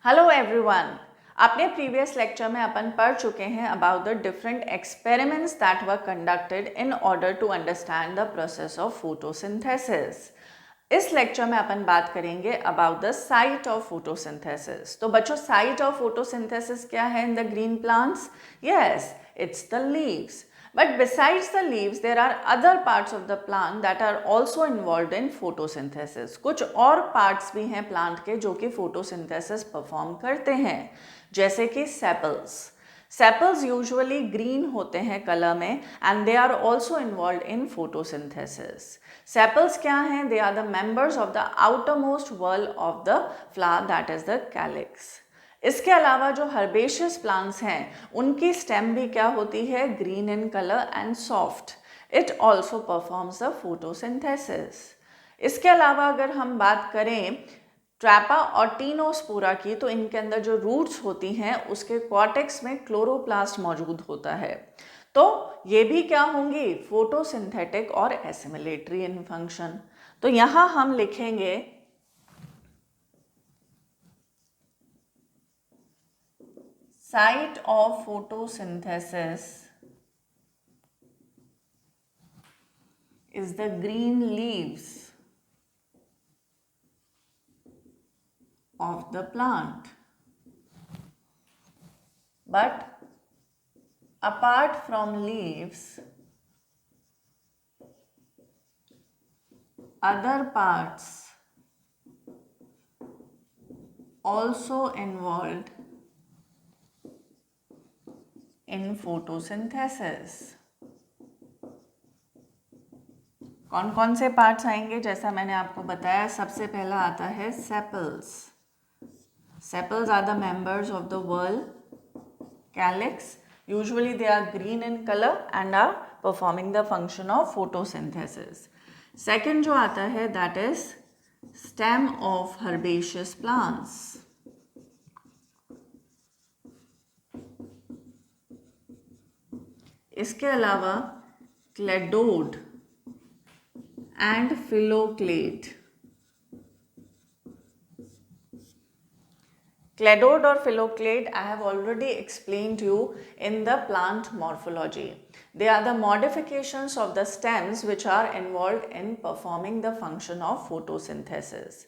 Hello everyone. आपने previous lecture में अपन पढ़ चुके हैं about the different experiments that were conducted in order to understand the process of photosynthesis. इस लेक्चर में अपन बात करेंगे about the site of photosynthesis. तो बच्चों, साइट ऑफ फोटोसिंथेसिस क्या है in the green plants? Yes, it's the leaves. But besides the leaves, there are other parts of the plant that are also involved in photosynthesis. कुछ और parts भी हैं plant के जो कि photosynthesis perform करते हैं, जैसे कि sepals. Sepals usually green होते हैं color में and they are also involved in photosynthesis. Sepals क्या हैं? They are the members of the outermost wall of the flower, that is the calyx. इसके अलावा जो हर्बेशियस प्लांट्स हैं उनकी स्टेम भी क्या होती है? Green in colour and soft. It also performs the photosynthesis. इसके अलावा अगर हम बात करें ट्रैपा और टीनोस्पोरा की, तो इनके अंदर जो रूट्स होती हैं उसके कॉर्टेक्स में क्लोरोप्लास्ट मौजूद होता है. तो ये भी क्या होंगी? फोटोसिंथेटिक और एसिमिलेटरी इन फंक्शन. तो यहाँ हम लिखेंगे site of photosynthesis is the green leaves of the plant. But apart from leaves, other parts also involved in photosynthesis. कौन कौन से पार्ट्स आएंगे? जैसा मैंने आपको बताया, सबसे पहला आता है sepals. Sepals are the members of the whorl calyx. Usually they are green in color and are performing the function of photosynthesis. Second जो आता है that is stem of herbaceous plants. इसके अलावा क्लेडोड एंड फिलोक्लेड. क्लेडोड और फिलोक्लेड I have already explained you in the plant morphology. They are the modifications of the stems which are involved in performing the function of photosynthesis.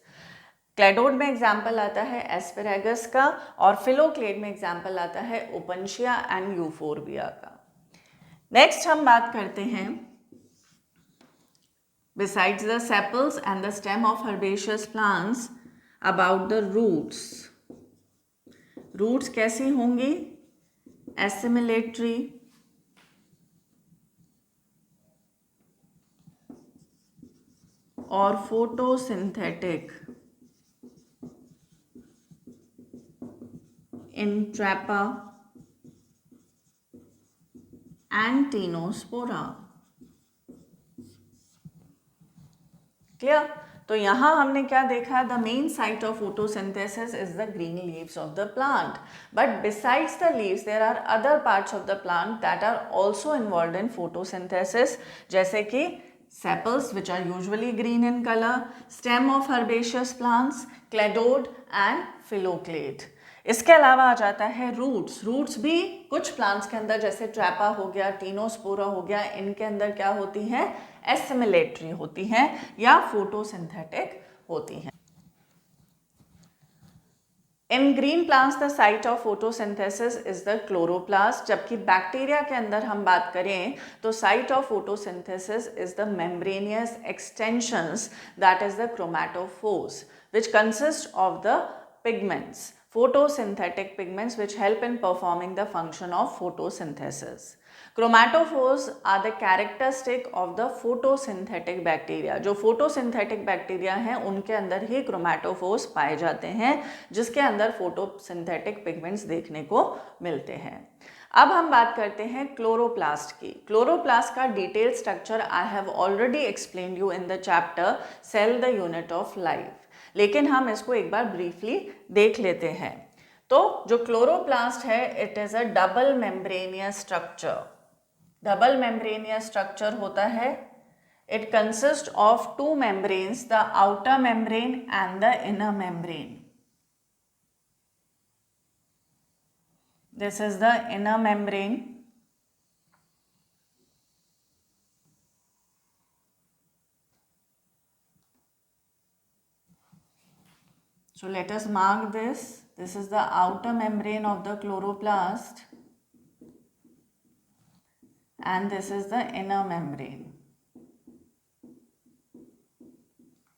Cladode में example आता है asparagus का और फिलोक्लेड में example आता है Opuntia and euphorbia का. Next हम बात करते हैं besides the sepals and the stem of herbaceous plants about the roots. Roots कैसी होंगी? एसिमिलेटरी और photosynthetic in Trapa and Tinospora. Clear? तो यहाँ हमने क्या देखा? The main site of photosynthesis is the green leaves of the plant. But besides the leaves there are other parts of the plant that are also involve in photosynthesis, जैसे कि sepals which are usually green in color, stem of herbaceous plants, cladode and phylloclade. इसके अलावा आ जाता है roots. Roots भी कुछ plants के अंदर, जैसे ट्रैपा हो गया, टीनोस्पोरा हो गया, इनके अंदर क्या होती हैं? एसिमिलेटरी होती हैं या फोटोसिंथेटिक होती हैं. इन green plants the site of photosynthesis is the chloroplast. जबकि बैक्टीरिया के अंदर हम बात करें तो site of photosynthesis is the membranosus extensions that is the chromatophores which consist of the pigments, photosynthetic pigments which help in performing the function of photosynthesis. Chromatophores are the characteristic of the photosynthetic bacteria. जो photosynthetic bacteria हैं उनके अंदर ही chromatophores पाए जाते हैं, जिसके अंदर photosynthetic pigments देखने को मिलते हैं. अब हम बात करते हैं क्लोरोप्लास्ट की. क्लोरोप्लास्ट का detail structure I have already explained you in the chapter cell the unit of life, लेकिन हम इसको एक बार ब्रीफली देख लेते हैं. तो जो क्लोरोप्लास्ट है it is a double membranosus structure. Double membranosus structure होता है. It consist of to membranes, the outer membrane and the inner membrane. This is the inner membrane. So let us mark this. This is the outer membrane of the chloroplast and this is the inner membrane.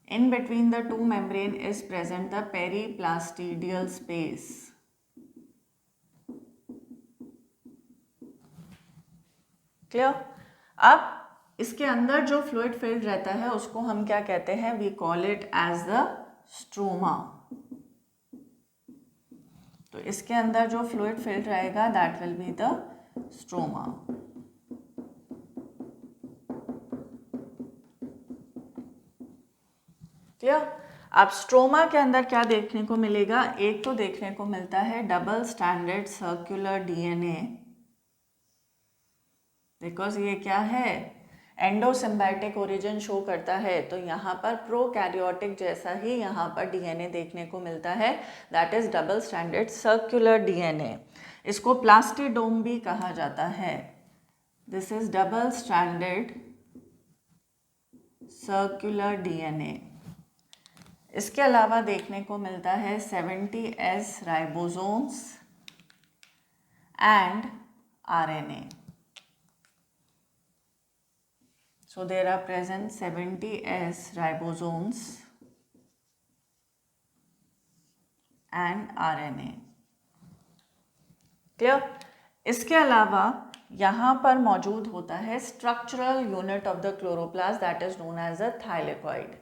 In between the two membrane is present the periplastidial space. Clear? अब इसके अंदर जो fluid field रहता है उसको हम क्या कहते हैं? We call it as the stroma. तो इसके अंदर जो फ्लूइड फिल्ड रहेगा that will be the stroma. Clear? अब स्ट्रोमा के अंदर क्या देखने को मिलेगा? एक तो देखने को मिलता है double standard circular DNA, because ये क्या है? एंडोसिम्बायोटिक ओरिजिन शो करता है. तो यहाँ पर प्रोकैरियोटिक जैसा ही यहाँ पर डीएनए देखने को मिलता है, that is double standard circular DNA. इसको प्लास्टिडोम भी कहा जाता है. This is double standard circular DNA. इसके अलावा देखने को मिलता है 70S ribosomes and RNA. So there are present 70S ribosomes and RNA. Clear? इसके अलावा यहाँ पर मौजूद होता है structural unit of the chloroplast that is known as a thylakoid.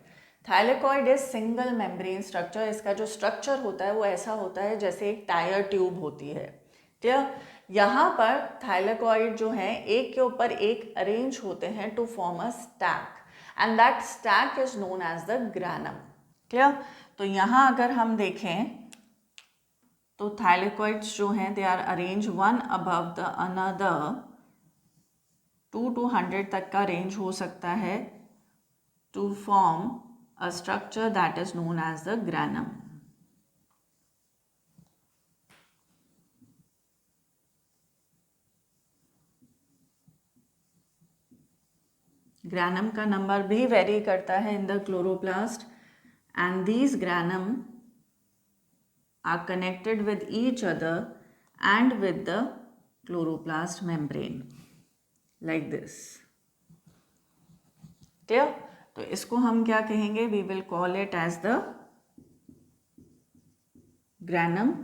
Thylakoid is single membrane structure. इसका जो स्ट्रक्चर होता है वो ऐसा होता है जैसे एक टायर ट्यूब होती है. क्लियर? यहाँ पर थाइलेकॉइड जो है एक के ऊपर एक अरेंज होते हैं to form a stack and that stack is known as the granum. Clear? तो यहाँ अगर हम देखें तो थाइलेकॉइड्स जो हैं they are arrange one above the another. 2 to 100 तक का रेंज हो सकता है to form a structure that is known as the granum. Granum का नंबर भी वेरी करता है in the chloroplast and these granum are connected with each other and with the chloroplast membrane like this. Clear? तो इसको हम क्या कहेंगे? We will call it as the granum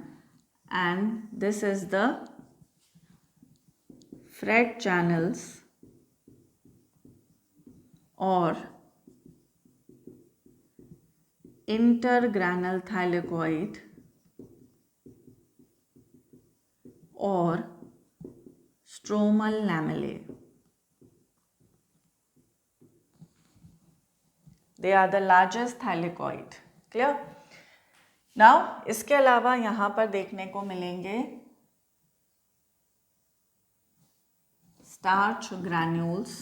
and this is the fret channels और intergranal thylakoid और stromal lamellae. They are the largest thylakoid. Clear? Now इसके अलावा यहाँ पर देखने को मिलेंगे starch granules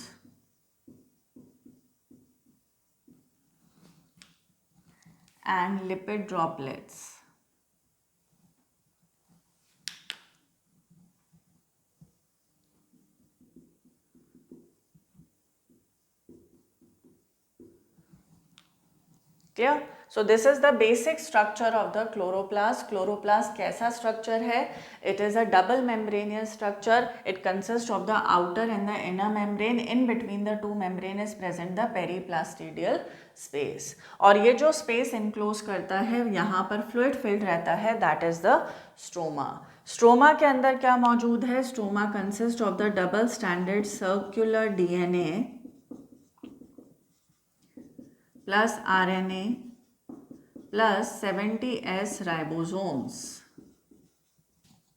and lipid droplets. Clear? So this is the basic structure of the chloroplast. Chloroplast कैसा structure है? It is a double membranous structure. It consists of the outer and the inner membrane. In between the two membrane is present the periplastidial space. और ये जो space enclose करता है यहाँ पर fluid filled रहता है that is the stroma. Stroma के अंदर क्या मौजूद है? Stroma consists of the double standard circular DNA plus RNA plus 70S ribosomes.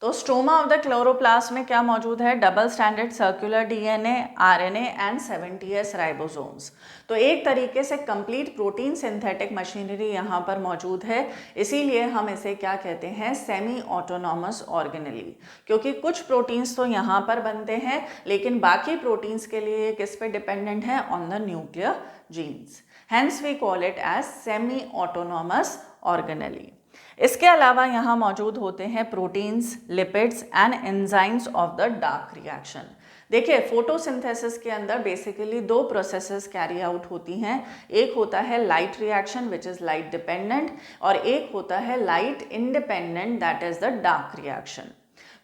तो स्ट्रोमा ऑफ द क्लोरोप्लास्ट में क्या मौजूद है? Double standard circular DNA, RNA and 70S ribosomes. तो एक तरीके से कंप्लीट प्रोटीन सिंथेटिक मशीनरी यहाँ पर मौजूद है. इसीलिए हम इसे क्या कहते हैं? Semi autonomous organelle. क्योंकि कुछ प्रोटीन्स तो यहाँ पर बनते हैं लेकिन बाकी प्रोटीन्स के लिए किस पे डिपेंडेंट है? On the nuclear genes. Hence we call it as semi-autonomous organelle. इसके अलावा यहाँ मौजूद होते हैं proteins, lipids and enzymes of the dark reaction. देखिए, फोटोसिंथेसिस के अंदर बेसिकली दो प्रोसेसेस कैरी आउट होती हैं। एक होता है light reaction which is light dependent, और एक होता है light independent that is the dark reaction.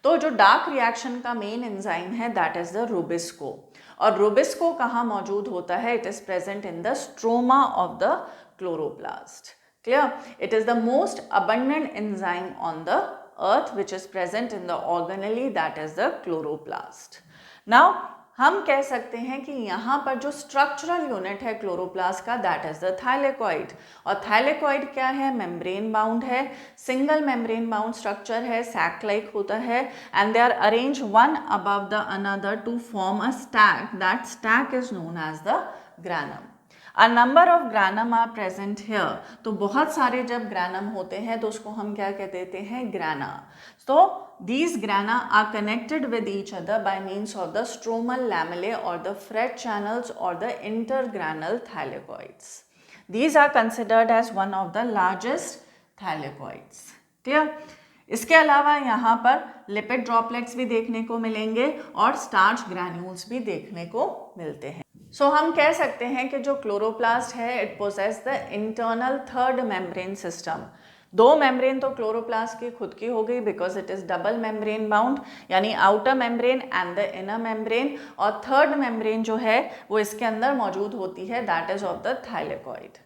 तो जो डार्क रिएक्शन का मेन एंजाइम है दैट इज़ द रूबिस्को, और रूबिस्को कहाँ मौजूद होता है? It is present in the stroma of the chloroplast. Clear? It is the most abundant enzyme on the earth which is present in the organelle that is the chloroplast. Now हम कह सकते हैं कि यहाँ पर जो स्ट्रक्चरल यूनिट है chloroplast का दैट इज द थाइलेकॉइड, और थाइलेकॉइड क्या है? मेम्ब्रेन बाउंड है, सिंगल मेम्ब्रेन बाउंड स्ट्रक्चर है, सैक लाइक होता है, and they are arrange one above the another to form a stack, that stack is known as the granum. A number of granum are present here. तो बहुत सारे जब granum होते हैं तो उसको हम क्या कह देते हैं? ग्राना। So these grana are connected with each other by means of the stromal lamellae or the Fred channels or the intergranal thylakoids. These are considered as one of the largest thylakoids. Clear? इसके अलावा यहाँ पर lipid droplets भी देखने को मिलेंगे और starch granules भी देखने को मिलते हैं। सो हम कह सकते हैं कि जो क्लोरोप्लास्ट है it possess the internal third membrane system. दो मेम्ब्रेन तो क्लोरोप्लास्ट की खुद की हो गई because it is double membrane bound, यानी outer membrane and the inner membrane, और थर्ड मेम्ब्रेन जो है वो इसके अंदर मौजूद होती है that is of the thylakoid.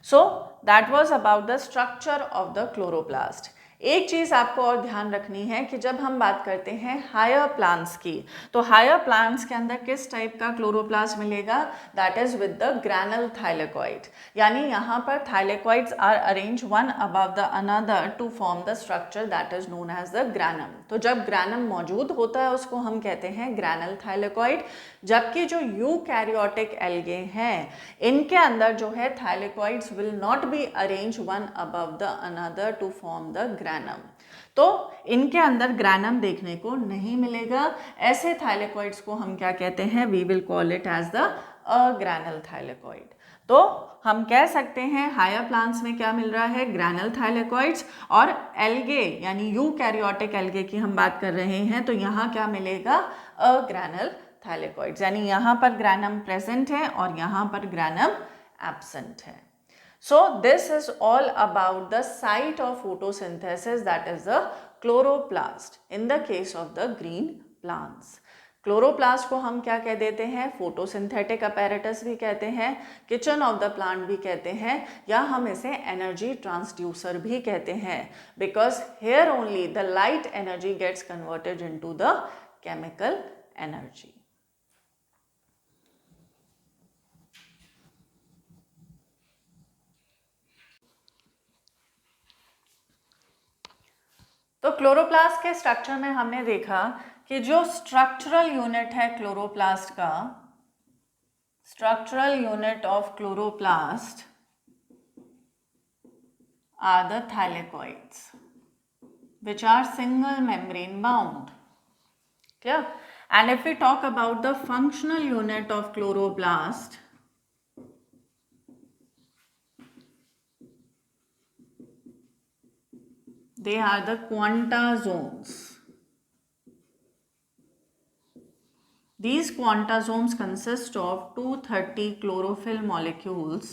So that was about the structure of the chloroplast. एक चीज़ आपको और ध्यान रखनी है कि जब हम बात करते हैं हायर प्लांट्स की, तो हायर प्लांट्स के अंदर किस टाइप का क्लोरोप्लास्ट मिलेगा? That is with the granal thylakoid, यानी यहाँ पर thylakoids are arrange one above the another to form the structure that is known as the granum. तो जब ग्रैनम मौजूद होता है उसको हम कहते हैं ग्रैनल थाइलेकॉइड, जबकि जो यूकैरियोटिक एल्गे हैं इनके अंदर जो है thylakoids will not be arrange one above the another to form the granum. तो इनके अंदर ग्रैनम देखने को नहीं मिलेगा। ऐसे थाइलेकॉइड्स को हम क्या कहते हैं? We will call it as the agranal thylakoid. तो हम कह सकते हैं हायर प्लांट्स में क्या मिल रहा है? ग्रैनल थाइलेकॉइड्स, और एल्गे यानी यूकैरियोटिक एल्गे की हम बात कर रहे हैं तो यहाँ क्या मिलेगा? अग्रैनल थाइलेकॉइड्स, यानी यहाँ पर ग्रैनम प्रेजेंट है और यहाँ पर ग्रैनम एब्सेंट है। So this is all about the site of photosynthesis, that is the chloroplast in the case of the green plants. Chloroplast को हम क्या कह देते हैं? फोटोसिंथेटिक अपैरेटस भी कहते हैं, किचन ऑफ द प्लांट भी कहते हैं, या हम इसे एनर्जी ट्रांसड्यूसर भी कहते हैं, because here only the light energy gets converted into the chemical energy. तो क्लोरोप्लास्ट के स्ट्रक्चर में हमने देखा कि जो स्ट्रक्चरल यूनिट है क्लोरोप्लास्ट का, structural unit of chloroplast are the thylakoids which are single membrane bound. Clear? And if we talk about the functional unit of chloroplast, they are the quantasomes. These quantasomes consist of 230 chlorophyll molecules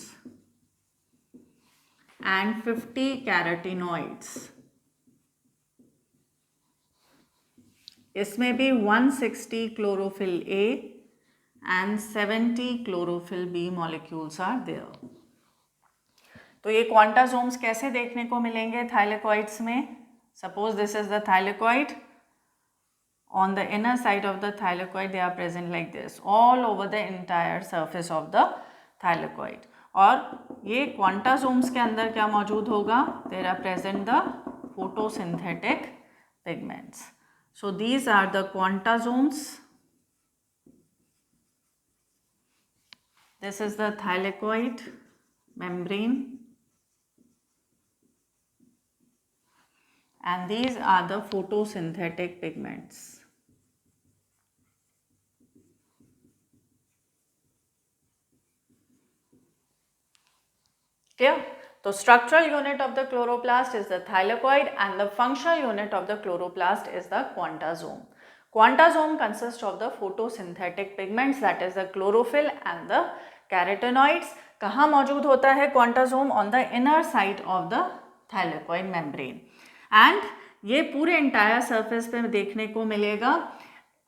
and 50 carotenoids. इसमें भी 160 chlorophyll A and 70 chlorophyll B molecules are there. तो ये क्वांटासोम्स कैसे देखने को मिलेंगे thylakoids में? Suppose this is the thylakoid, on the inner side of the thylakoid they are present like this all over the entire surface of the thylakoid. और ये क्वांटासोम्स के अंदर क्या मौजूद होगा? there are present the photosynthetic pigments. So these are the quantasomes. This is the thylakoid membrane and these are the photosynthetic pigments. Clear? तो structural unit of the chloroplast is the thylakoid and the functional unit of the chloroplast is the quantazome. Quantazome consists of the photosynthetic pigments, that is the chlorophyll and the carotenoids. कहाँ मौजूद होता है quantazome? On the inner side of the thylakoid membrane. And ये पूरे entire surface पे देखने को मिलेगा.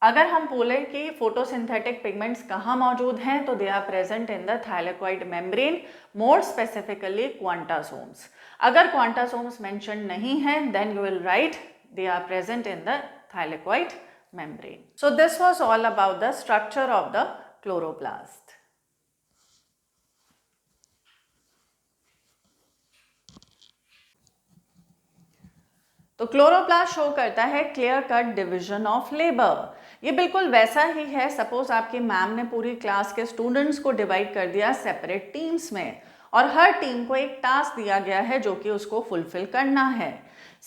अगर हम बोले कि फोटोसिंथेटिक पिगमेंट्स कहाँ मौजूद हैं, तो they are present in the thylakoid membrane, more specifically quantasomes. अगर क्वांटासोम्स मेंशन नहीं है, then you will write they are present in the thylakoid membrane. So this was all about the structure of the chloroplast. तो chloroplast show करता है clear cut division of labour. ये बिल्कुल वैसा ही है, सपोज आपकी मैम ने पूरी क्लास के स्टूडेंट्स को डिवाइड कर दिया सेपरेट टीम्स में और हर टीम को एक टास्क दिया गया है जो कि उसको फुलफिल करना है.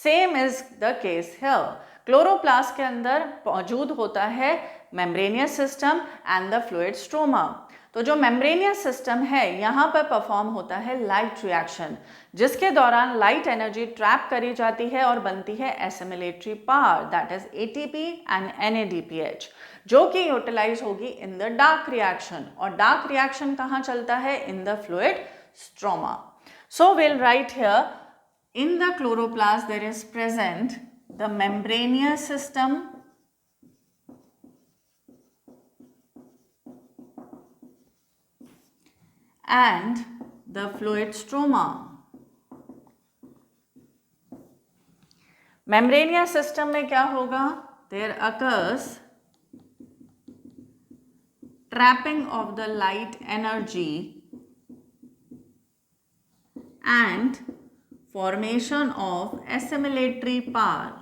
Same is the case here. Chloroplast के अंदर मौजूद होता है membranosus system and the fluid stroma. तो जो मेम्ब्रेनियस सिस्टम है, यहाँ पर परफॉर्म होता है लाइट रिएक्शन, जिसके दौरान लाइट एनर्जी ट्रैप करी जाती है और बनती है assimilatory power, that is ATP and NADPH, जो कि यूटिलाइज होगी इन द डार्क रिएक्शन. और डार्क रिएक्शन कहाँ चलता है? In the fluid stroma. So will right here in the chloroplast there is present the membranous system and the fluid stroma. Membranous system में क्या होगा? There occurs trapping of the light energy and formation of assimilatory power.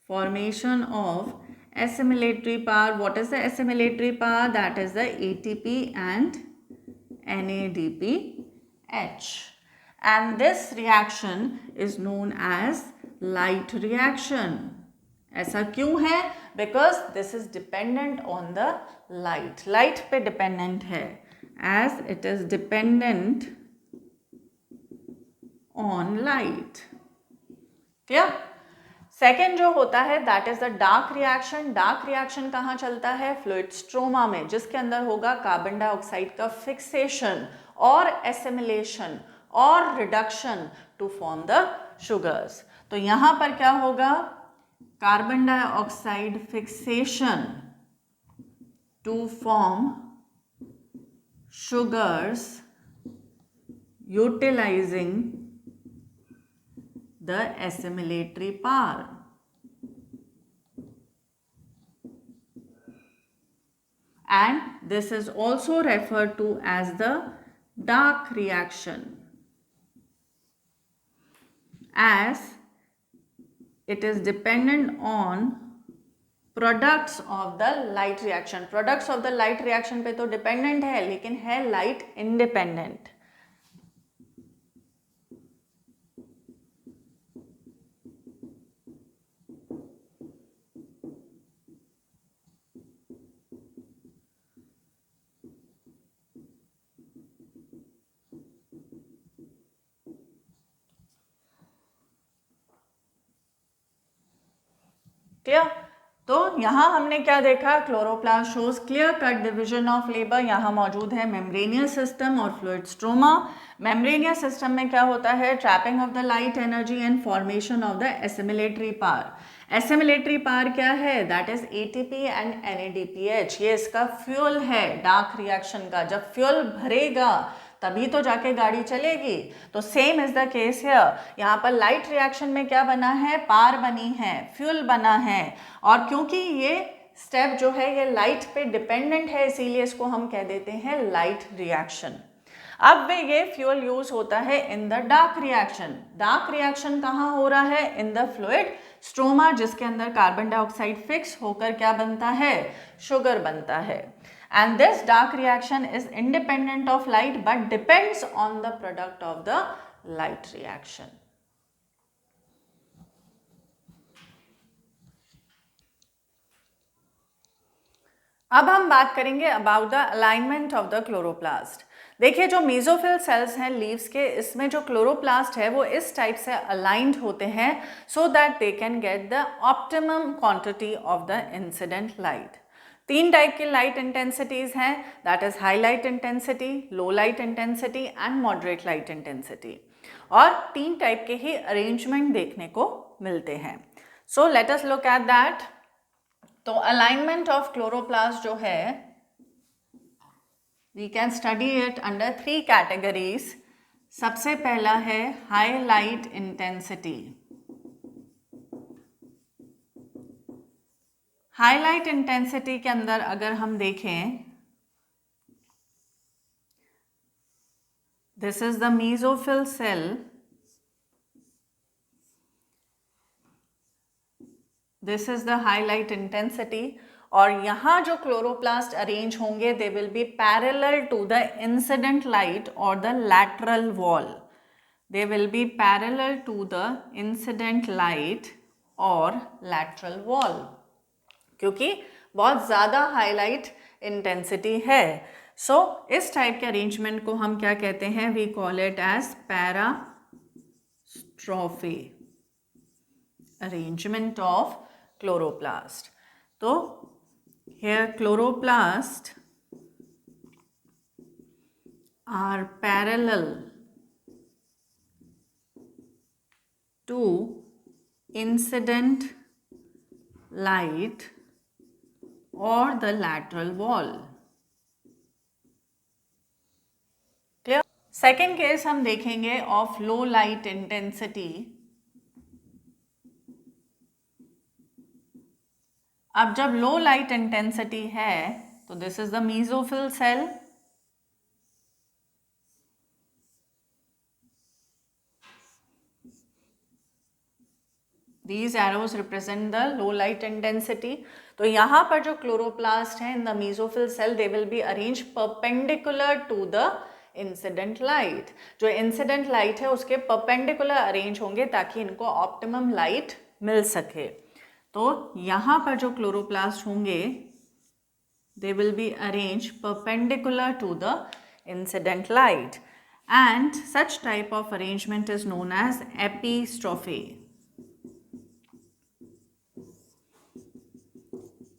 Formation of assimilatory power. What is the assimilatory power? That is the ATP and NADPH. And this reaction is known as light reaction. ऐसा क्यों है? Because this is dependent on the light. Light पे dependent है. As it is dependent on light. Clear? Second जो होता है that is the dark reaction. Dark reaction कहाँ चलता है? फ्लूइड स्ट्रोमा में, जिसके अंदर होगा कार्बन डाइऑक्साइड का फिक्सेशन और एसिमिलेशन और reduction to form the sugars. तो यहाँ पर क्या होगा? Carbon dioxide fixation to form sugars utilizing the assimilatory power. And this is also referred to as the dark reaction, as it is dependent on products of the light reaction. Products of the light reaction पे तो dependent है, लेकिन है light independent. Clear? तो यहाँ हमने क्या देखा? Chloroplast shows clear cut division of labour. यहाँ मौजूद है मेम्ब्रेनियस सिस्टम और फ्लूइड स्ट्रोमा. मेम्ब्रेनियस सिस्टम में क्या होता है? Trapping of the light energy and formation of the assimilatory power. Assimilatory power क्या है? That is ATP and NADPH. ये इसका फ्यूल है डार्क रिएक्शन का. जब फ्यूल भरेगा तभी तो जाके गाड़ी चलेगी. तो same is the case here. यहाँ पर लाइट रिएक्शन में क्या बना है? पार बनी है, फ्यूल बना है. और क्योंकि ये स्टेप जो है ये लाइट पे डिपेंडेंट है, इसीलिए इसको हम कह देते हैं लाइट रिएक्शन. अब वे ये फ्यूल यूज होता है in the dark reaction. Dark reaction कहाँ हो रहा है? इन द फ्लूइड स्ट्रोमा, जिसके अंदर कार्बन डाइऑक्साइड फिक्स होकर क्या बनता है? शुगर बनता है. And this dark reaction is independent of light but depends on the product of the light reaction. अब हम बात करेंगे about the alignment of the chloroplast. देखिए जो मीजोफिल सेल्स हैं लीव्स के, इसमें जो क्लोरोप्लास्ट है वो इस टाइप से अलाइंड होते हैं so that they can get the optimum quantity of the incident light. 3 type की लाइट इंटेंसिटीज हैं, that is high light intensity, low light intensity and moderate light intensity, और 3 टाइप के ही अरेंजमेंट देखने को मिलते हैं। So let us look at that. तो alignment of chloroplast जो है, we can study it under 3 categories. सबसे पहला है high light intensity. High light intensity के अंदर अगर हम देखें, this is the mesophyll cell, this is the high light intensity, और यहाँ जो क्लोरोप्लास्ट अरेंज होंगे they will be parallel to the incident light और the lateral wall. They will be parallel to the incident light और lateral wall, क्योंकि बहुत ज़्यादा highlight intensity है। सो इस टाइप के अरेंजमेंट को हम क्या कहते हैं? We call it as parastrophe arrangement of chloroplast. तो here chloroplast are parallel to incident light or the lateral wall. Clear? Second case हम देखेंगे ऑफ लो लाइट इंटेंसिटी। अब जब लो लाइट इंटेंसिटी है तो this is the mesophyll cell, these arrows represent the low light intensity. तो यहाँ पर जो क्लोरोप्लास्ट है in the mesophyll cell, they will be arrange perpendicular to the incident light. जो इंसिडेंट लाइट है उसके परपेंडिकुलर अरेंज होंगे ताकि इनको ऑप्टिमम लाइट मिल सके। तो यहाँ पर जो क्लोरोप्लास्ट होंगे they will be arrange perpendicular to the incident light, and such type of arrangement is known as epistrophe.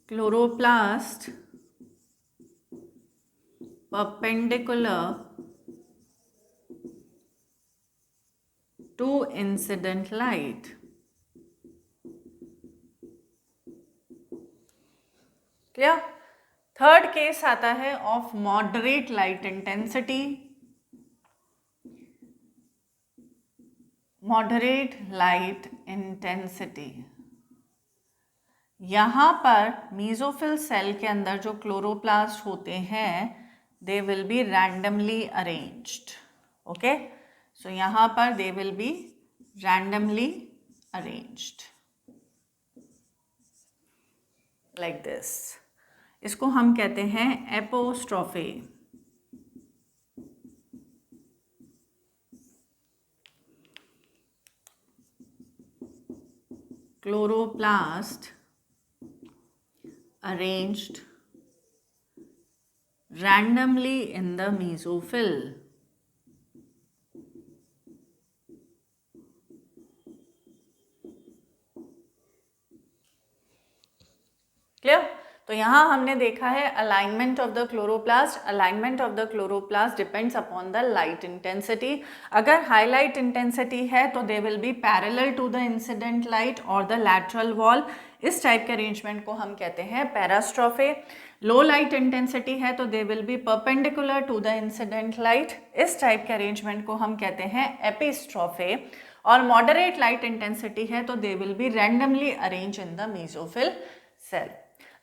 Chloroplast perpendicular to incident light. Clear? Third case आता है of moderate light intensity. Moderate light intensity, यहाँ पर mesophyll cell के अंदर जो chloroplast होते हैं they will be randomly arranged. Okay, so यहाँ पर they will be randomly arranged like this. इसको हम कहते हैं apostrophe. Chloroplast arranged randomly in the mesophil. Clear? तो यहाँ हमने देखा है alignment of the chloroplast. Alignment of the chloroplast depends upon the light intensity. अगर हाई लाइट इंटेंसिटी है तो they will be parallel to the incident light और the lateral wall. इस टाइप के अरेंजमेंट को हम कहते हैं पैरास्ट्रोफी। लो लाइट इंटेंसिटी है तो they will be perpendicular to the incident light. इस टाइप के अरेंजमेंट को हम कहते हैं एपिस्ट्रोफी। और मॉडरेट लाइट इंटेंसिटी है तो they will be randomly arrange in the mesophyll cell.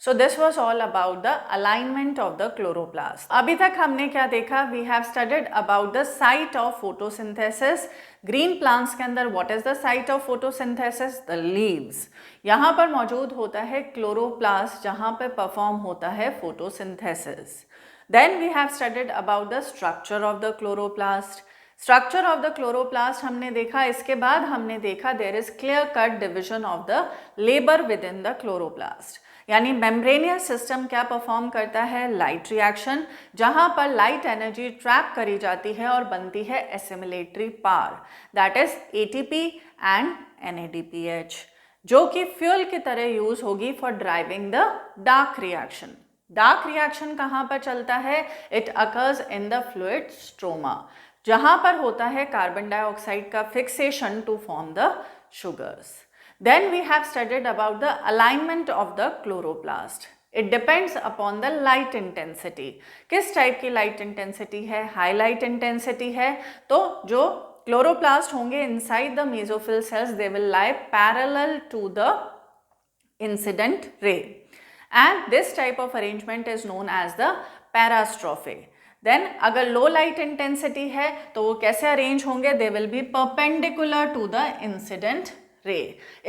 So this was all about the alignment of the chloroplast. अभी तक हमने क्या देखा? We have studied about the site of photosynthesis. Green plants के अंदर what is the site of photosynthesis? The leaves. यहाँ पर मौजूद होता है chloroplast जहाँ पे perform होता है photosynthesis. Then we have studied about the structure of the chloroplast. Structure of the chloroplast हमने देखा। इसके बाद हमने देखा there is clear cut division of the labor within the chloroplast. यानी मेम्ब्रेनियस सिस्टम क्या परफॉर्म करता है, लाइट रिएक्शन, जहां पर लाइट एनर्जी ट्रैप करी जाती है और बनती है assimilatory power, that is ATP and NADPH, जो कि फ्यूल की तरह यूज होगी for driving the dark reaction. Dark reaction कहाँ पर चलता है, it occurs in the fluid stroma, जहां पर होता है कार्बन डाइऑक्साइड का fixation to form the sugars. Then we have studied about the alignment of the chloroplast. It depends upon the light intensity. किस टाइप की लाइट इंटेंसिटी है, high light intensity है, तो जो क्लोरोप्लास्ट होंगे inside the mesophyll cells, they will lie parallel to the incident ray, and this type of arrangement is known as the parastrophe. Then अगर low light intensity है तो वो कैसे अरेंज होंगे, they will be perpendicular to the incident ray.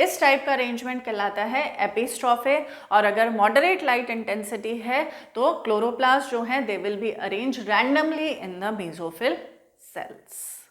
इस type का arrangement कहलाता है एपिस्ट्रोफे। और अगर मॉडरेट लाइट इंटेंसिटी है तो क्लोरोप्लास्ट जो है दे will be arrange randomly in the mesophyll sales.